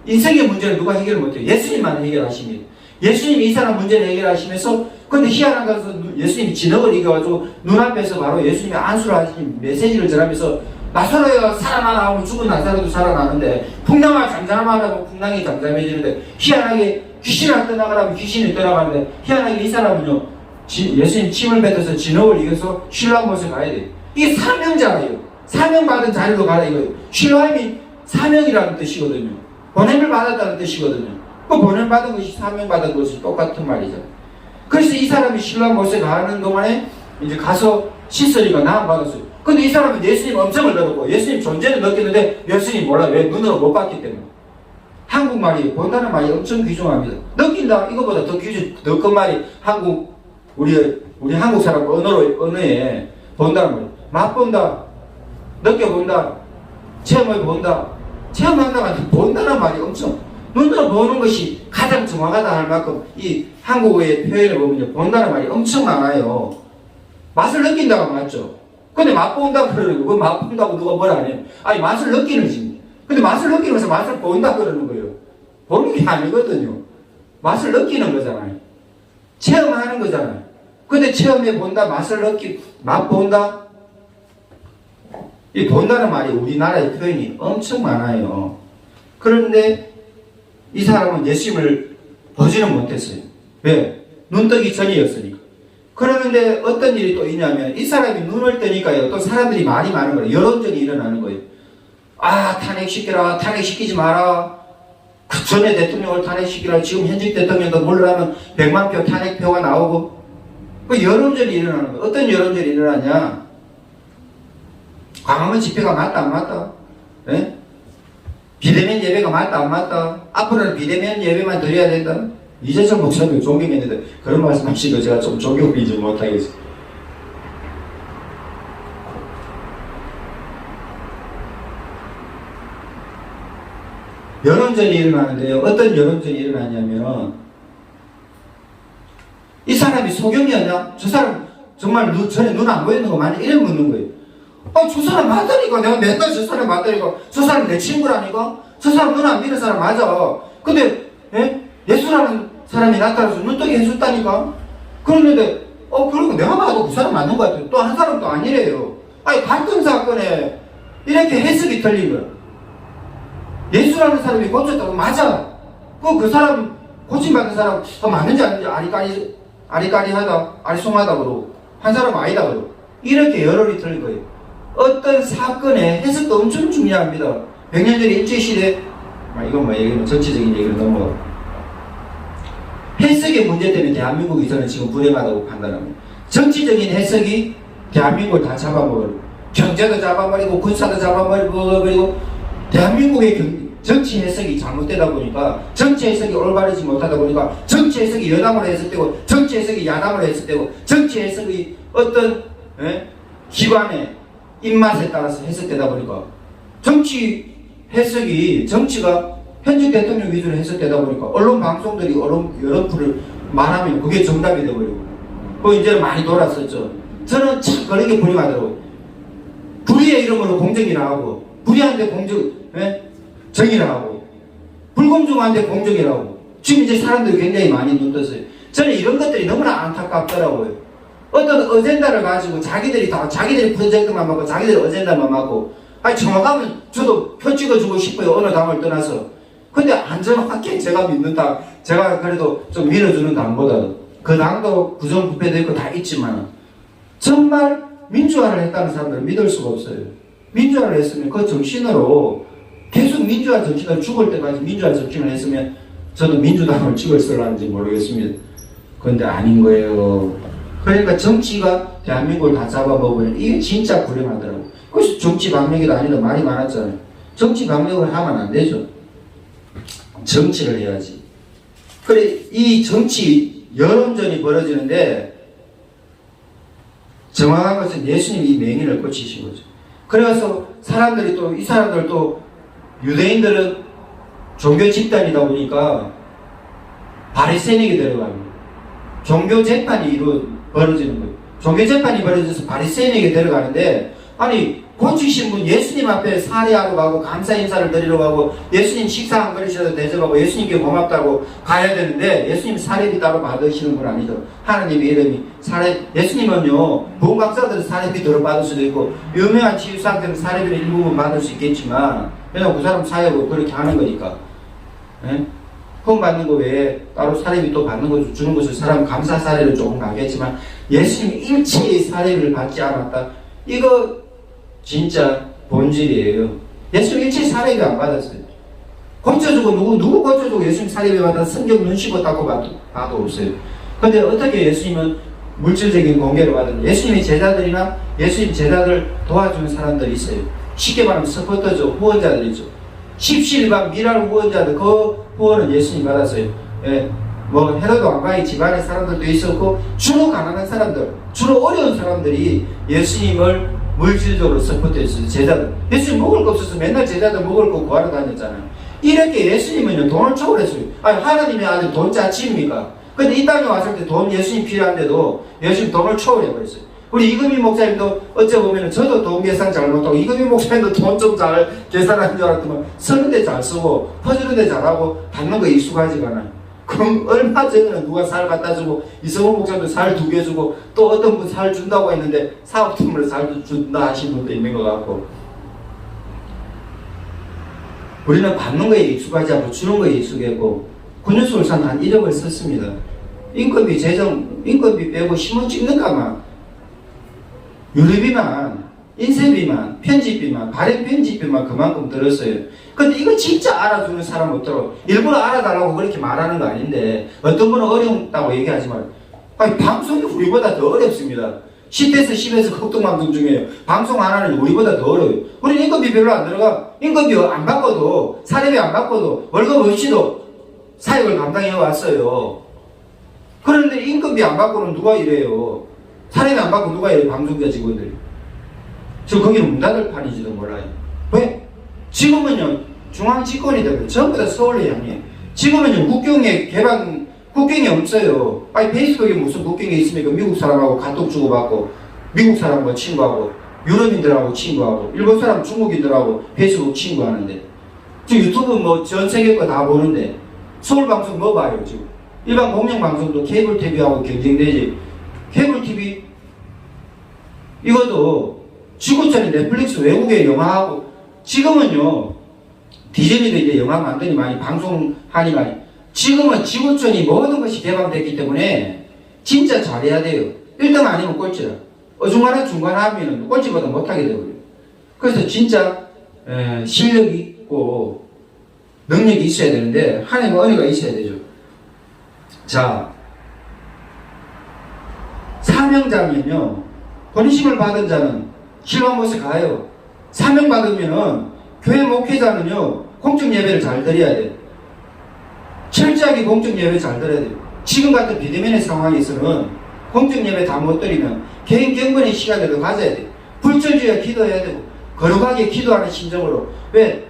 인생의 문제를 누가 해결을 못해요. 예수님만 해결하십니다. 예수님이 이 사람 문제를 해결하시면서 근데 희한한 것은 예수님이 진흙을 이겨가지고 눈앞에서 바로 예수님이 안수를 하시는 메시지를 전하면서 나사로가 살아나라 하면 죽은 나사로도 살아나는데 풍랑아 잠잠하라 하면 풍랑이 잠잠해지는데 희한하게 귀신을 떠나가라 하면 귀신이 떠나가는데 희한하게 이 사람은요 예수님 침을 뱉어서 진흙을 이겨서 신뢰한 곳에 가야 돼요. 이게 사명자예요. 사명받은 자리로 가라 이거예요. 신뢰함이 사명이라는 뜻이거든요. 보냄을 받았다는 뜻이거든요. 그 보냄받은 것이 사명받은 것이 똑같은 말이죠. 그래서 이 사람이 신뢰한 곳에 가는 동안에 이제 가서 씻으니까 나음받았어요. 근데 이 사람은 예수님 음성을 들었고 예수님 존재는 느꼈는데 예수님 몰라. 왜? 눈으로 못 봤기 때문에. 한국말이 본다는 말이 엄청 귀중합니다. 느낀다 이거보다 더 큰 말이 우리 한국 사람 언어에 본다는 말이에요. 맛본다, 느껴본다, 체험을 본다. 체험한다가 본다는 말이 엄청, 눈으로 보는 것이 가장 정확하다 할 만큼 이 한국어의 표현을 보면 본다는 말이 엄청 많아요. 맛을 느낀다고 맞죠? 근데 맛본다고 그러는 거, 그 맛본다고 누가 뭐라 안 해요? 아니, 맛을 느끼는 지. 근데 맛을 느끼면서 맛을 본다고 그러는 거예요. 보는 게 아니거든요. 맛을 느끼는 거잖아요. 체험하는 거잖아요. 근데 체험해 본다, 맛 본다? 이 본다는 말이 우리나라의 표현이 엄청 많아요. 그런데 이 사람은 예수님을 보지는 못했어요. 왜? 눈 뜨기 전이었으니까. 그러는데 어떤 일이 또 있냐면 이 사람이 눈을 뜨니까요. 또 사람들이 말이 많은 거예요. 여론전이 일어나는 거예요. 아, 탄핵시키라. 탄핵시키지 마라. 그 전에 대통령을 탄핵시키라. 지금 현직 대통령도 물러나면 100만 표 탄핵표가 나오고 그 여론전이 일어나는 거예요. 어떤 여론전이 일어나냐. 광화문 집회가 맞다 안 맞다? 예? 비대면 예배가 맞다 안 맞다? 앞으로는 비대면 예배만 드려야 된다? 이재철 목사님 존경했는데 그런 말씀 하시고 제가 좀 존경이지 못하겠어요. 여론전이 일어나는데요. 어떤 여론전이 일어나냐면 이 사람이 소경이었냐? 저 사람 정말 전에 눈 안 보이는 거 많이 이래 묻는 거예요. 저 사람 맞다니까. 내가 맨날 저 사람 맞다니까. 저 사람 내 친구라니까. 저 사람 눈 안 믿는 사람 맞아. 근데 예수라는 사람이 나타나서 눈뜨게 해줬다니까. 그런데 그리고 내가 봐도 그 사람 맞는 것 같아요. 또 한 사람도 아니래요. 아니 갈등 사건에 이렇게 해석이 틀린 거야. 예수라는 사람이 고쳤다고 맞아. 그 사람 고침받은 사람 맞는지 아닌지 아리까리하다 아리송하다 그러고 한 사람은 아니다 그러고 이렇게 여론이 틀린 거예요. 어떤 사건의 해석도 엄청 중요합니다. 100년 전에 일제시대 이건 얘기는 정치적인 얘기를 넘어가. 해석의 문제 때문에 대한민국이 저는 지금 불행하다고 판단합니다. 정치적인 해석이 대한민국을 다 잡아먹어요. 경제도 잡아버리고 군사도 잡아버리고 그리고 대한민국의 정치 해석이 잘못되다 보니까 정치 해석이 올바르지 못하다 보니까 정치 해석이 여당으로 해석되고 정치 해석이 야당으로 해석되고 정치 해석이 어떤 기관의 입맛에 따라서 해석되다 보니까 정치 해석이 정치가 현직 대통령 위주로 해석되다 보니까 언론 방송들이 여론풀을 말하면 그게 정답이 되어버리고 그 이제는 많이 돌았었죠. 저는 참 그런 게 불행하더라고요. 불의의 이름으로 공정이라 하고 불의한데 정의라 하고 불공정한데 공정이라 하고 지금 이제 사람들이 굉장히 많이 눈떴어요. 저는 이런 것들이 너무나 안타깝더라고요. 어떤 어젠다를 가지고 자기들이 프로젝트만 맞고 자기들이 어젠다만 맞고 정확하면 저도 표 찍어주고 싶어요. 어느 당을 떠나서. 근데 안전하게 제가 믿는 당, 제가 그래도 좀 밀어주는 당보다 그 당도 부정부패도 있고 다 있지만 정말 민주화를 했다는 사람들은 믿을 수가 없어요. 민주화를 했으면 그 정신으로 계속 민주화 정신을 죽을 때까지 민주화 정신을 했으면 저도 민주당을 찍었을런지 모르겠습니다. 그런데 아닌 거예요. 그러니까 정치가 대한민국을 다 잡아먹으면 이게 진짜 불행하더라고요. 그래서 정치 방역이 아니다 말이 많았잖아요. 정치 방역을 하면 안 되죠. 정치를 해야지. 그래 이 정치 여론전이 벌어지는데 정확한 것은 예수님이 이 맹인을 고치신 거죠. 그래서 사람들이 또 이 사람들 또 유대인들은 종교 집단이다 보니까 바리새인에게 데려갑니다. 종교 재판이 벌어지는 거예요. 종교 재판이 벌어져서 바리새인에게 데려가는데 아니 고치신 분 예수님 앞에 사례하러 가고 감사 인사를 드리러 가고 예수님 식사 한 그릇이라도 대접하고 예수님께 고맙다고 가야 되는데 예수님 사례비 따로 받으시는 분 아니죠. 하나님의 이름이 예수님은요 보험 강사들은 사례비 들어 받을 수도 있고 유명한 치유사한테는 사례비를 일부분 받을 수 있겠지만 왜냐면 그 사람 사역을 그렇게 하는 거니까. 후원 받는 거 외에 따로 사례비 또 받는 거 주는 것을 사람 감사 사례를 조금 가겠지만 예수님이 일체의 사례비를 받지 않았다. 이거 진짜 본질이에요. 예수님 일체의 사례비 안 받았어요. 고쳐주고 누구 고쳐주고 예수님 사례비 받아 성경 눈 씹어 닦고 봐도 없어요. 근데 어떻게 예수님은 물질적인 공개를 받았는데 예수님의 제자들이나 예수님 제자들 도와주는 사람들이 있어요. 쉽게 말하면 서포터죠. 후원자들이죠. 십시일반 미랄 후원자들 그 후원은 예수님 받았어요. 헤로드 왕가의 집안의 사람들도 있었고 주로 가난한 사람들, 주로 어려운 사람들이 예수님을 물질적으로 서포트해서 제자들. 예수님 먹을 거 없어서 맨날 제자들 먹을 거 구하러 다녔잖아요. 이렇게 예수님은요, 돈을 초월했어요. 아니, 하나님의 아들 돈 짜치입니까? 근데 이 땅에 왔을 때 돈 예수님 필요한데도 예수님 돈을 초월해버렸어요. 우리 이금희 목사님도 어째 보면 저도 돈 계산 잘 못하고 이금희 목사님도 돈 좀 잘 계산하는 줄 알았더만 쓰는데 잘 쓰고 퍼주는데 잘하고 받는 거 익숙하지가 않아요. 그럼 얼마 전에는 누가 살 갖다 주고 이성훈 목사님도 살 2개 주고 또 어떤 분 살 준다고 했는데 사업팀으로 살 준다 하신 분도 있는 것 같고, 우리는 받는 거에 익숙하지 않고 주는 거에 익숙했고, 군유술사는 한 1억을 썼습니다. 인건비 인건비 빼고 신문 찍는 가만 유류비만, 인쇄비만, 편집비만, 발행 편집비만 그만큼 들었어요. 근데 이거 진짜 알아주는 사람 없더라고. 일부러 알아달라고 그렇게 말하는 거 아닌데, 어떤 분은 어렵다고 얘기하지만, 아니, 방송이 우리보다 더 어렵습니다. 10대에서 10에서 극동방송 중에 방송 하나는 우리보다 더 어려워요. 우리는 인건비 별로 안 들어가. 인건비 안 받고도, 사례비 안 받고도, 월급 없이도 사역을 감당해 왔어요. 그런데 인건비 안 받고는 누가 이래요? 사례비 안 받고 누가 이래요? 방송자 직원들이. 저 거기는 문 닫을 판인지도 몰라요. 왜? 지금은요, 중앙집권이 되고 전부 다 서울로 향해. 지금은요, 국경이 없어요. 아니, 페이스북에 무슨 국경이 있습니까? 미국 사람하고 카톡 주고받고, 미국 사람과 친구하고, 유럽인들하고 친구하고, 일본 사람, 중국인들하고 페이스북 친구하는데, 지금 유튜브 뭐 전 세계 거 다 보는데, 서울 방송 뭐 봐요, 지금? 일반 공영 방송도 케이블 TV하고 경쟁되지. 케이블 TV, 이것도 지구촌이 넷플릭스 외국의 영화하고, 지금은요, 디즈니도 이제 영화 만드니 많이 방송하니 많이, 지금은 지구촌이 모든 것이 개방됐기 때문에 진짜 잘해야 돼요. 1등 아니면 꼴찌라. 어중간한 중간하면 꼴찌보다 못하게 되거든요. 그래서 진짜 실력이 있고 능력이 있어야 되는데 하나님의 은혜가 있어야 되죠. 자, 사명자면요, 권위심을 받은 자는 실험 못에 가요. 사명 받으면은 교회 목회자는요, 공적 예배를 잘 드려야 돼요. 철저하게 공적 예배 잘 드려야 돼요. 지금 같은 비대면의 상황에서는 공적 예배 다 못 드리면 개인 경건의 시간을 가져야 돼요. 불철주야 기도해야 되고, 거룩하게 기도하는 심정으로. 왜?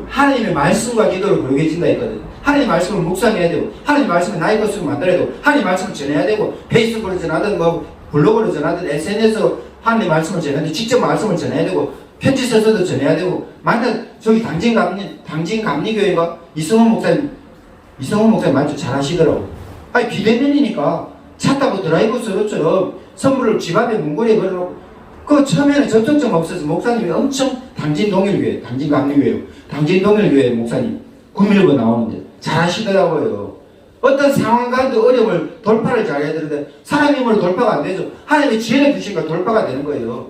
하나님의 말씀과 기도로 거룩해진다 했거든요. 하나님의 말씀을 묵상해야 되고, 하나님의 말씀을 나의 것으로 만들어야 되고, 하나님의 말씀을 전해야 되고, 페이스북으로 전하든 뭐 블로그로 전하든 SNS로 하나님의 말씀을 전해야 되고, 직접 말씀을 전해야 되고, 편지 써서도 전해야 되고. 만약 저기 당진감리교회가 이성훈 목사님 말씀 잘 하시더라고. 아니, 비대면이니까 차 타고 드라이브 스루처럼 선물을 집 앞에 문고리에 걸어놓고, 그 처음에는 접촉점 없어서 목사님이 엄청 당진동일교회, 당진동일교회 목사님 구밀고 나오는데 잘 하시더라고요. 어떤 상황 가운데 어려움을 돌파를 잘해야 되는데 사람의 힘으로 돌파가 안 되죠. 하나님의 지혜를 주시니까 돌파가 되는 거예요.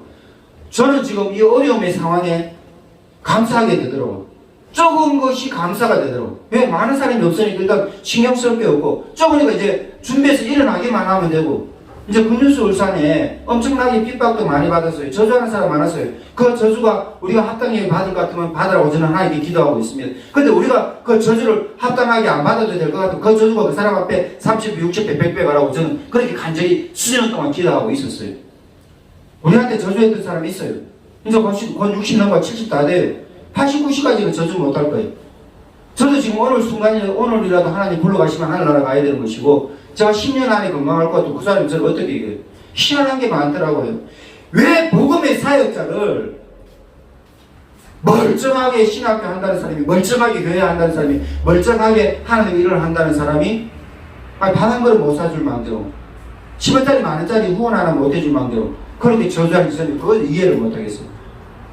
저는 지금 이 어려움의 상황에 감사하게 되더라고요. 적은 것이 감사가 되더라고요. 왜? 많은 사람이 없으니까 일단 신경 쓸 게 없고, 적으니까 이제 준비해서 일어나기만 하면 되고, 이제 군유수 울산에 엄청나게 핍박도 많이 받았어요. 저주하는 사람 많았어요. 그 저주가 우리가 합당하게 받을 것 같으면 받으라고 저는 하나님께 기도하고 있습니다. 근데 우리가 그 저주를 합당하게 안 받아도 될 것 같으면 그 저주가 그 사람 앞에 30배, 60배, 100배 가라고 저는 그렇게 간절히 수년 동안 기도하고 있었어요. 우리한테 저주했던 사람이 있어요. 이제 곧 60 넘어가 70 다 돼요. 89시까지는 저주 못할 거예요. 저도 지금 오늘이라도 하나님 불러가시면 하늘나라 가야 되는 것이고, 제가 10년 안에 건강할 것 같고, 그 사람이 저를 어떻게 얘기해요? 희한한 게 많더라고요. 왜 복음의 사역자를 멀쩡하게 신학교 한다는 사람이, 멀쩡하게 교회 한다는 사람이, 멀쩡하게 하나님 일을 한다는 사람이, 밥 한 그릇 못 사줄 망대로, 10원짜리 만원짜리 후원 하나 못 해줄 망대로 그렇게 저주하는 사람이 그걸 이해를 못 하겠어요.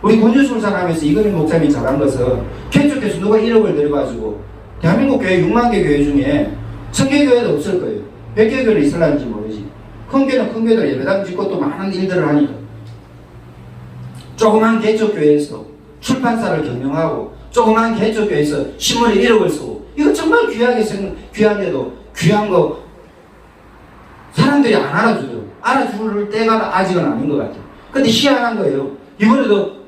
우리 군주순산 하면서 이금희 목사님이 잘한 것은, 개척해서 누가 1억을 들여가지고 대한민국 교회 6만 개 교회 중에 1000개 교회도 없을 거예요. 100개 교회는 있을는지 모르지. 큰 교회는 큰 교회들 예배당 짓고 또 많은 일들을 하니까. 조그만 개척교회에서 출판사를 경영하고, 조그만 개척교회에서 신문에 1억을 쓰고, 이거 정말 귀한데도 귀한 거 사람들이 안 알아주더라고. 알아줄 때가 아직은 아닌 것 같아요. 근데 희한한 거예요. 이번에도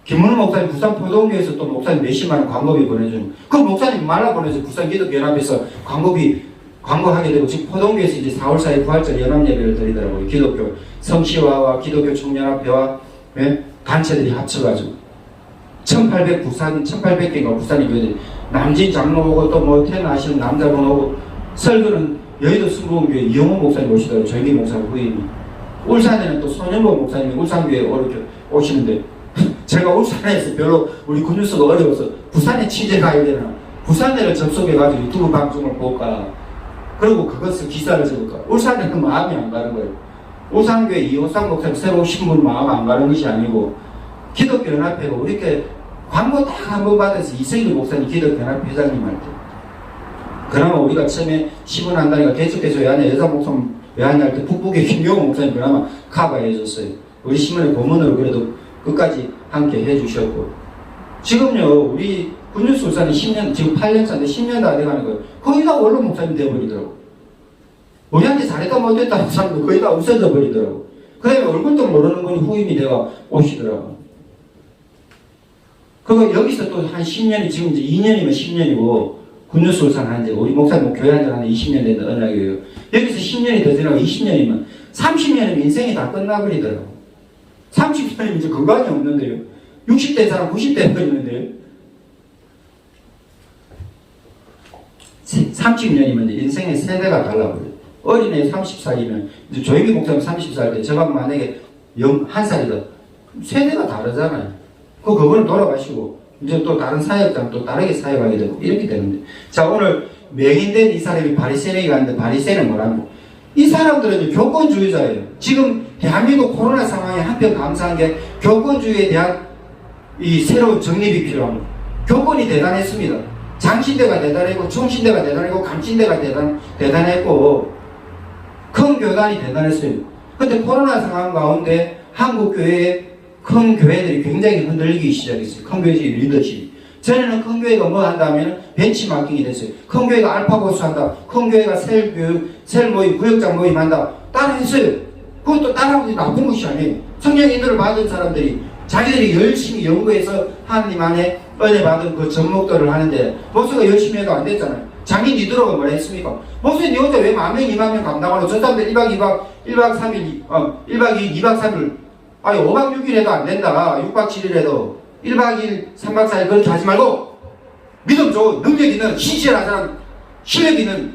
김문우 목사님 부산 포동교에서 또 목사님 몇십만 원 광고비 보내주는, 그 목사님 말라 보내서 부산 기독연합에서 광고비 광고하게 되고 지금 포동교에서 이제 4월 4일 부활절 연합예배를 드리더라고요. 기독교 성시화와 기독교 청년합회와 예? 단체들이 합쳐가지고 1800개가 부산의 교회들이 남진 장로 오고 또 뭐 태어나시는 남자분 오고 설교는 여의도 승부원교회 이용호 목사님 오시더라고요. 절기 목사 후임이. 울산에는 또 손현보 목사님이 울산교회에 오시는데 제가 울산에서 별로 우리 군뉴스가 어려워서 부산에 취재 가야 되나 부산에를 접속해가지고 유튜브 방송을 볼까 그리고 그것을 기사를 적을까 울산에는 마음이 안 가는 거예요. 울산교회 이호상 목사님 새로 오신 분 마음 안 가는 것이 아니고 기독교연합회가 우리 이렇게 광고 딱 한 번 받아서 이승일 목사님 기독교연합회 회장님한테 그나마 우리가 처음에 10원 한다니까 계속해서 외환에 여자 목사님 외환에 할 때 북북의 김용호 목사님 그나마 커버해 줬어요. 우리 신문의 고문으로 그래도 끝까지 함께 해주셨고 지금요 우리 군뉴스 울산이 10년 지금 8년 차인데 10년 다 돼가는 거예요. 거의 다 원로 목사님 돼버리더라고. 우리한테 잘했다 못했다 하는 사람도 거의 다 없어져 버리더라고. 그 다음에 얼굴도 모르는 분이 후임이 되어 오시더라고. 그거 여기서 또 한 10년이 지금 이제 2년이면 10년이고 군뉴스 울산 한지 우리 목사님 교회 한지 한 20년 된 언약이에요. 여기서 10년이 더 지나고 20년이면 30년이면 인생이 다 끝나버리더라고. 30년이면 이제 건강이 없는데요. 60대 사람 90대 버리는데요. 30년이면 인생의 세대가 달라버려요. 어린애 30살이면 이제 조혜기 목사님 30살 때 저가 만약에 1살이다. 세대가 다르잖아요. 그분은 돌아가시고 이제 또 다른 사역장 또 다르게 사역하게 되고 이렇게 되는데 자 오늘 맹인된 이 사람이 바리새인에게 갔는데 바리새인은 뭐라고? 이 사람들은 교권주의자예요. 지금 대한민국 코로나 상황에 한편 감사한 게 교권주의에 대한 이 새로운 정립이 필요합니다. 교권이 대단했습니다. 장신대가 대단했고 총신대가 대단했고 감신대가 대단했고 큰 교단이 대단했어요. 근데 코로나 상황 가운데 한국교회의 큰 교회들이 굉장히 흔들리기 시작했어요. 큰 교회의 리더십. 전에는 큰 교회가 뭐 한다면 벤치마킹이 됐어요. 큰 교회가 알파고스 한다. 큰 교회가 셀 모임, 구역장 모임 한다. 따라했어요. 그것도 따라하고 나쁜 것이 아니에요. 성령 인도를 받은 사람들이 자기들이 열심히 연구해서 하나님 안에 은혜 받은 그 접목도를 하는데 목사가 열심히 해도 안 됐잖아요. 장인 니들어가 뭐라 했습니까? 목사님 니 혼자 왜 10,000명 20,000명 감당하고 저 사람들 1박 3일 1박 2일 2박 3일 아니 5박 6일 해도 안 된다. 6박 7일 해도 1박 2일 3박 4일 그렇게 하지 말고 믿음 좋은 능력 있는 신실한 사람 실력 있는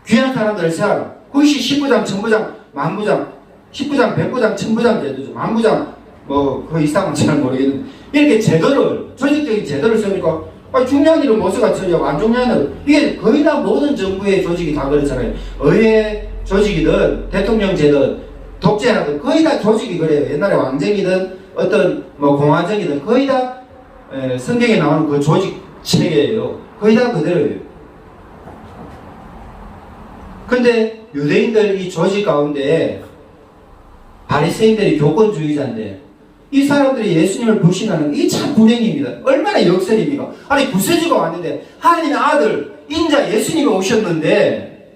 귀한 사람들을 세워라. 그것이 10부장, 1000부장, 만부장 10부장, 100부장, 1000부장 제도죠. 만부장 뭐 그 이상은 잘 모르겠는데 이렇게 제도를 조직적인 제도를 세우니까 중요한 일은 모세가 처리하고 안 중요한 일은 이게 거의 다 모든 정부의 조직이 다 그렇잖아요. 의회 조직이든 대통령제든 독재하든 거의 다 조직이 그래요. 옛날에 왕정이든 어떤 뭐 공화정이든 거의 다 성경에 나오는 그 조직 체계예요. 거의 다 그대로예요. 근데 유대인들 이 조직 가운데 바리새인들이 교권주의자인데 이 사람들이 예수님을 불신하는 이 참 불행입니다. 얼마나 역설입니까? 아니 구세주가 왔는데 하나님의 아들 인자 예수님이 오셨는데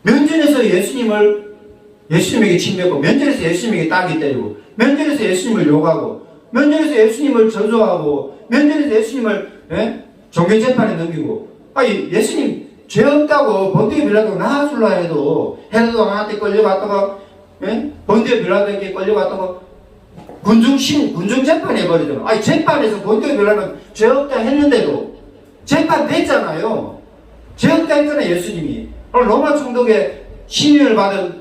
면전에서 예수님에게 침뱉고 면전에서 예수님에게 따기 때리고 면전에서 예수님을 욕하고 면전에서 예수님을 저주하고 면전에서 예수님을 종교재판에 넘기고 아니 예수님 죄 없다고 번디에 빌라도 나아줄라 해도 헤로드 왕한테 끌려갔다가 번디에 빌라도에게 끌려갔다가 군중재판에 버리잖아. 아니 재판에서 번디에 빌라도는 죄 없다 했는데도 재판 됐잖아요. 죄 없다 했잖아요. 예수님이 로마 총독의 신임을 받은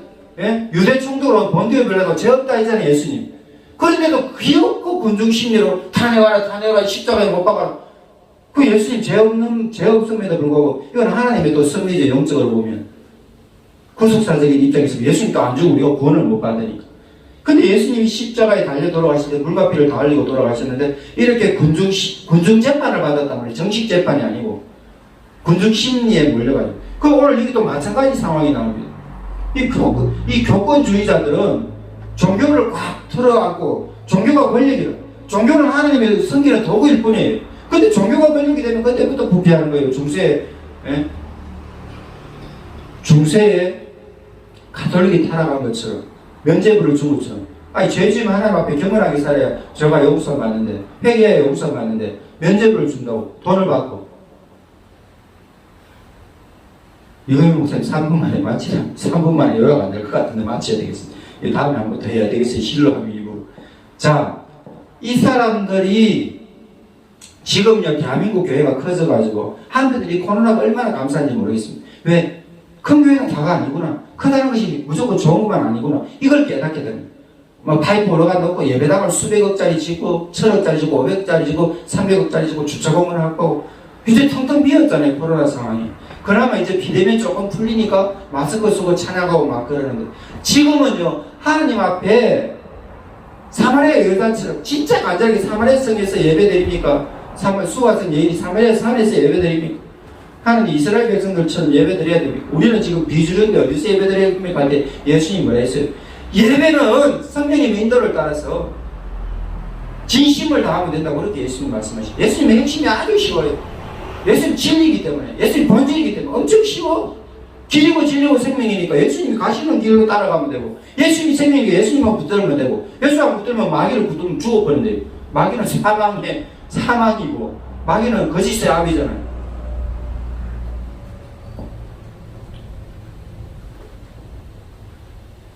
유대 총독으로 번디에 빌라도 죄 없다 했잖아요. 예수님. 그런데도 귀엽고 군중심리로 탄핵하라 십자가에 못 박아라. 그 예수님 죄 없음에도 불구하고 이건 하나님의 또 섭리죠. 영적으로 보면 구속사적인 입장에서 예수님도 안 주고 우리가 구원을 못 받으니까. 근데 예수님이 십자가에 달려 돌아가실 때 물과 피를 다 흘리고 돌아가셨는데 이렇게 군중재판을 받았단 말이에요. 정식재판이 아니고 군중심리에 몰려가지고 그 오늘 이게 또 마찬가지 상황이 나옵니다. 이 교권주의자들은 종교를 꽉 틀어안고 종교가 권력이라 종교는 하나님의 섬기는 도구일 뿐이에요. 근데 종교가 권력이 되면 그때부터 부패하는 거예요. 중세에 가톨릭이 타락한 것처럼 면죄부를 준 것처럼 아니 죄 지으면 하나님 앞에 경건하게 살아야 저가 용서 받는데 회개해야 용서 받는데 면죄부를 준다고 돈을 받고 이거는 목사님 3분 만에 마치자. 3분 만에 요약 안 될 것 같은데 마쳐야 되겠습니다. 다음에 한 번 더 해야 되겠어요. 실로하면 이부. 자, 이 사람들이 지금요 대한민국 교회가 커져가지고 한편들이 코로나가 얼마나 감사한지 모르겠습니다. 왜? 큰 교회는 다가 아니구나. 크다는 것이 무조건 좋은 것만 아니구나. 이걸 깨닫게 됩니다. 뭐 파이프 올라가 놓고 예배당을 수백억짜리 짓고 1000억짜리 짓고 500억짜리 짓고 300억짜리 짓고 주차공원을 하고 이제 텅텅 비었잖아요. 코로나 상황이. 그나마 이제 비대면 조금 풀리니까 마스크 쓰고 찬양하고 막 그러는데 지금은요 하나님 앞에 사마리아 여자처럼 진짜 간절하게 사마리아 성에서 예배드립니까? 수가성 예일이 사마리아 산에서 예배드립니까? 하나님 이스라엘 백성들처럼 예배드려야 됩니까? 우리는 지금 비주류인데 어디서 예배드려야 됩니까? 근데 예수님이 뭐라 했어요? 예배는 성령님의 인도를 따라서 진심을 다하면 된다고 그렇게 예수님 말씀하시죠. 예수님의 핵심이 아주 쉬워요. 예수님 진리이기 때문에, 예수님 본질이기 때문에 엄청 쉬워. 길이고 진리고 생명이니까 예수님이 가시는 길로 따라가면 되고, 예수님이 생명이니까 예수님만 붙들면 되고, 예수님만 붙들면 마귀를 붙들면 죽어버린대요. 마귀는 사망이고 마귀는 거짓의 압이잖아요.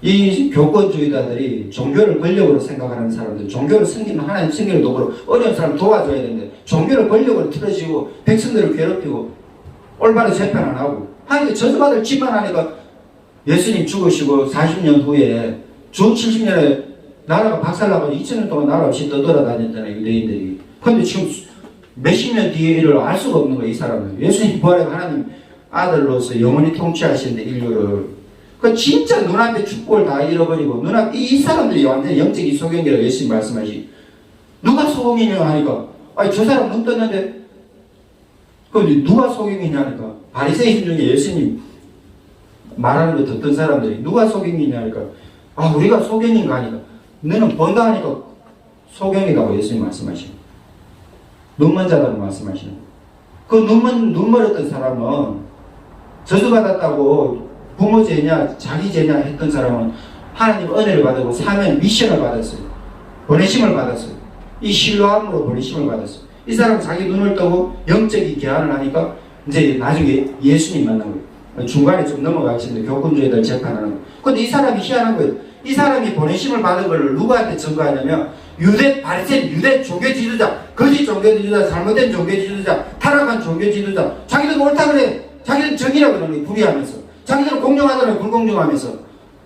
이 교권주의자들이 종교를 권력으로 생각하는 사람들, 종교를 섬기면 하나님 섬기는 도구로 어려운 사람 도와줘야 되는데 종교를 권력으로 틀어지고 백성들을 괴롭히고 올바른 재판 안 하고 하나님 저주받을 짓만 하니까 예수님 죽으시고 40년 후에 주 70년에 나라가 박살나고 2000년 동안 나라 없이 떠돌아다녔잖아요. 유대인들이. 근데 지금 몇십 년 뒤에 일을 알 수가 없는 거예요. 이 사람은. 예수님 부활하고 하나님 아들로서 영원히 통치하시는데 인류를. 그 진짜 눈앞에 축복을 다 잃어버리고 눈앞에 이 사람들이 완전히 영적인 소경이라고 예수님 말씀하시. 누가 소경이냐 하니까 아니 저 사람 눈 떴는데 그럼 누가 소경이냐 하니까 바리새인 중에 예수님 말하는 거 듣던 사람들이 누가 소경이냐 하니까 아 우리가 소경인가 하니까 너는 본다 하니까 소경이라고 예수님 말씀하시는 눈먼 자라고 말씀하시는 그 눈 멀었던 사람은 저주받았다고 부모 죄냐 자기 죄냐 했던 사람은 하나님 은혜를 받고 사명 미션을 받았어요. 보내심을 받았어요. 이 신뢰함으로 보내심을 받았어요. 이 사람은 자기 눈을 뜨고 영적인 계한을 하니까 이제 나중에 예수님 만난 거예요. 중간에 좀 넘어가시는데 교권주의들 재판하는 거예요. 근데 이 사람이 희한한 거예요. 이 사람이 보내심을 받은 걸 누구한테 증거하냐면 유대 바리새인 유대 종교 지도자 거짓 종교 지도자 잘못된 종교 지도자 타락한 종교 지도자 자기들 옳다 그래 자기들 정의라고 그러는 거예요. 불의하면서 자기들은 공정하다는 불공정하면서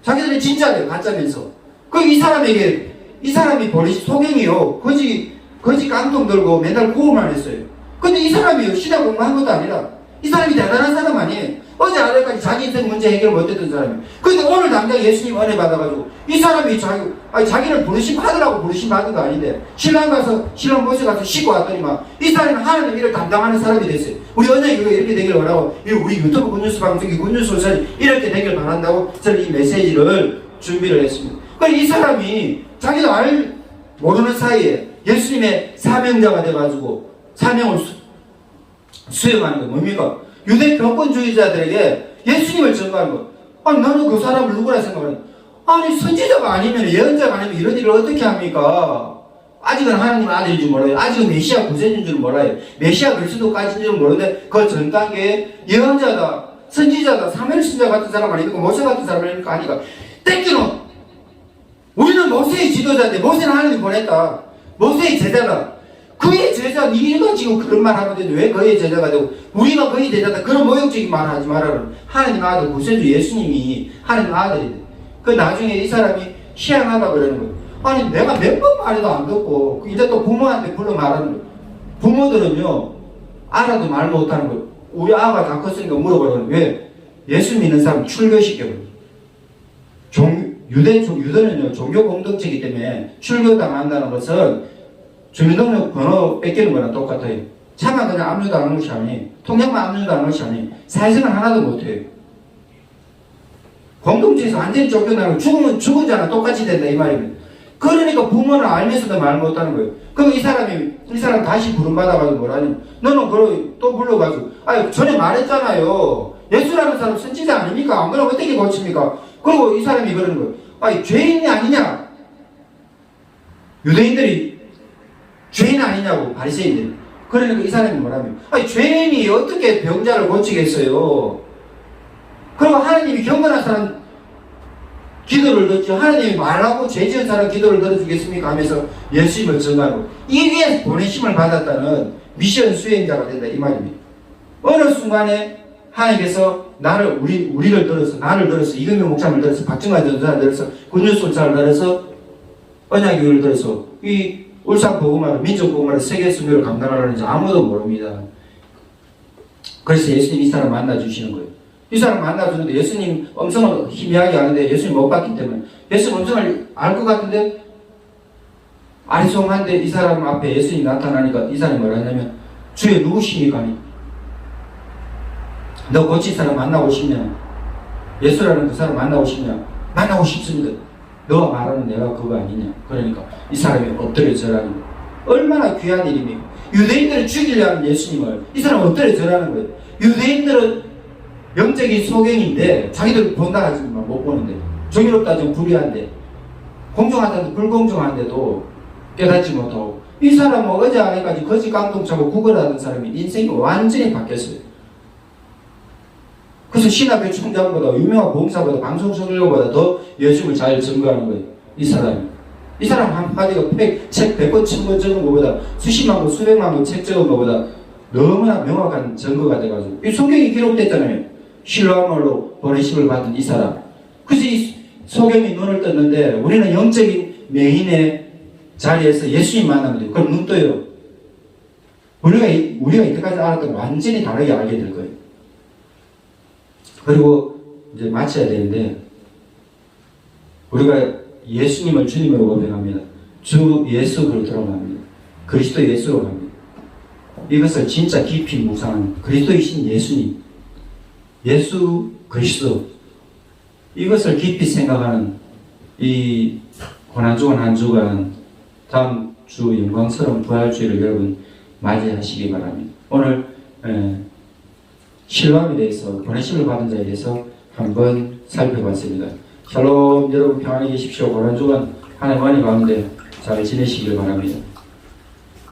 자기들은 진짜래요 가짜면서 그 이 사람에게 이 사람이 보내신 소경이요 거지 깡통 들고 맨날 구호만 했어요. 근데 이 사람이 시대 공부한 것도 아니라 이 사람이 대단한 사람 아니에요. 어제 아래까지 자기 인생 문제 해결 못했던 사람이에요. 근데 오늘 당장 예수님 은혜 받아가지고 이 사람이 자기를 부르심 받으라고 부르심 받은 거 아닌데 신랑 모셔 가서 씻고 왔더니만 이 사람은 하나님 일을 담당하는 사람이 됐어요. 우리 언제 이렇게 되길 원하고 우리 유튜브 굿뉴스 방송이 굿뉴스를 이렇게 되길 바란다고 저는 이 메시지를 준비를 했습니다. 그러니까 이 사람이 자기도 모르는 사이에 예수님의 사명자가 돼가지고 사명을 수행하는 거 뭡니까? 유대 교권주의자들에게 예수님을 증거하는 거. 아니 너는 그 사람을 누구라 생각하는? 아니 선지자가 아니면 예언자가 아니면 이런 일을 어떻게 합니까? 아직은 하나님 아들인 줄 몰라요. 아직은 메시아 구세주인 줄 몰라요. 메시아 그리스도까지인 줄 모르는데 그 전 단계에 예언자다, 선지자다, 사면신자 같은 사람 아닙니까? 모세 같은 사람 아닙니까? 아니까 땡기는 우리는 모세의 지도자인데 모세는 하나님 보냈다. 모세의 제자다. 그의 제자, 네가 지금 그런 말 하면 되는데 왜 그의 제자가 되고 우리가 그의 제자다. 그런 모욕적인 말 하지 말아라. 하나님 아들 구세주 예수님이 하나님 아들이다. 그 나중에 이 사람이 희한하다 그러는 거예요. 아니 내가 몇 번 말해도 안 듣고 이제 또 부모한테 불러 말하는 거예요. 부모들은요 알아도 말 못하는 거예요. 우리 아가 다 컸으니까 물어보려는 왜? 예수 믿는 사람 출교시켜요. 유대는요 종교 공동체이기 때문에 출교당한다는 것은 주민등록 번호 뺏기는 거랑 똑같아요. 차만 그냥 압류도 안 하는 것이 아니에요. 통장만 압류도 안 하는 것이 아니에요. 사회생활 하나도 못해요. 공동체에서 완전히 쫓겨나고 죽으면 죽은자나 똑같이 된다 이 말입니다. 그러니까 부모는 알면서도 말 못하는 거예요. 그럼 이 사람 다시 부름받아가지고 뭐라냐면 너는 그걸 또 불러가지고 아니 전에 말했잖아요. 예수라는 사람 선지자 아닙니까? 안 그러면 어떻게 고칩니까? 그리고 이 사람이 그러는 거예요. 아니 죄인이 아니냐? 유대인들이 죄인 아니냐고 바리새인들이. 그러니까 이 사람이 뭐라면 아니 죄인이 어떻게 병자를 고치겠어요? 그리고 하나님이 경건한 사람 기도를 듣죠. 하나님이 말하고 죄 지은 사람 기도를 들어주겠습니까? 하면서 예수님을 전가하고 이 위에 보내심을 받았다는 미션 수행자가 된다 이 말입니다. 어느 순간에 하나님께서 우리를 들어서 나를 들어서 이금영 목사님을 들어서 박정환 전사를 들어서 군유순사를 들어서 언약교회를 들어서 이 울산 복음화를 민족 복음화를 세계 순교를 감당하라는지 아무도 모릅니다. 그래서 예수님 이 사람 만나주시는 거예요. 이 사람 만나주는데 예수님 음성을 희미하게 아는데 예수님 못 봤기 때문에 예수님 음성을 알 것 같은데 아리송한데 이 사람 앞에 예수님이 나타나니까 이 사람이 뭐라 하냐면 주여 누구십니까? 너 고칠 사람 만나고 싶냐? 예수라는 그 사람 만나고 싶냐? 만나고 싶습니다. 너가 말하는 내가 그거 아니냐? 그러니까 이 사람이 엎드려 절하는 거예요. 얼마나 귀한 일입니까? 유대인들을 죽이려는 예수님을 이 사람은 엎드려 절하는 거예요. 유대인들은 영적인 소경인데 자기들 본다 하지만 못 보는데 정의롭다 좀 불의한데 공정하다도 불공정한데도 깨닫지 못하고 이 사람은 어제 안에까지 거짓 깡통차고 구걸하던 사람이 인생이 완전히 바뀌었어요. 그래서 신학교 총장보다 유명한 봉사보다 방송 소설가보다 더 예수님을 잘 증거하는 거예요. 이 사람 한마디가 책 100권 1000권 적은 것보다 수십만 권 수백만 권 책 적은 것보다 너무나 명확한 증거가 돼가지고 이 성경이 기록됐잖아요. 실로암으로 보내심을 받은 이 사람. 그래서 이 소경이 눈을 떴는데 우리는 영적인 맹인의 자리에서 예수님 만나면 돼요. 그럼 눈 떠요. 우리가 이때까지 알았던 완전히 다르게 알게 될 거예요. 그리고 이제 마쳐야 되는데 우리가 예수님을 주님으로 고백합니다. 주 예수 그리스도로 갑니다. 그리스도 예수로 갑니다. 이것을 진짜 깊이 묵상하는 그리스도이신 예수님, 예수 그리스도 이것을 깊이 생각하는 이 고난주간 한 주간 다음 주 영광스러운 부활주의를 여러분 맞이하시기 바랍니다. 오늘 실로암에 대해서 보내심을 받은 자에 대해서 한번 살펴봤습니다. 샬롬. 여러분 평안히 계십시오. 고난주간 하나님 은혜 가운데 잘 지내시길 바랍니다.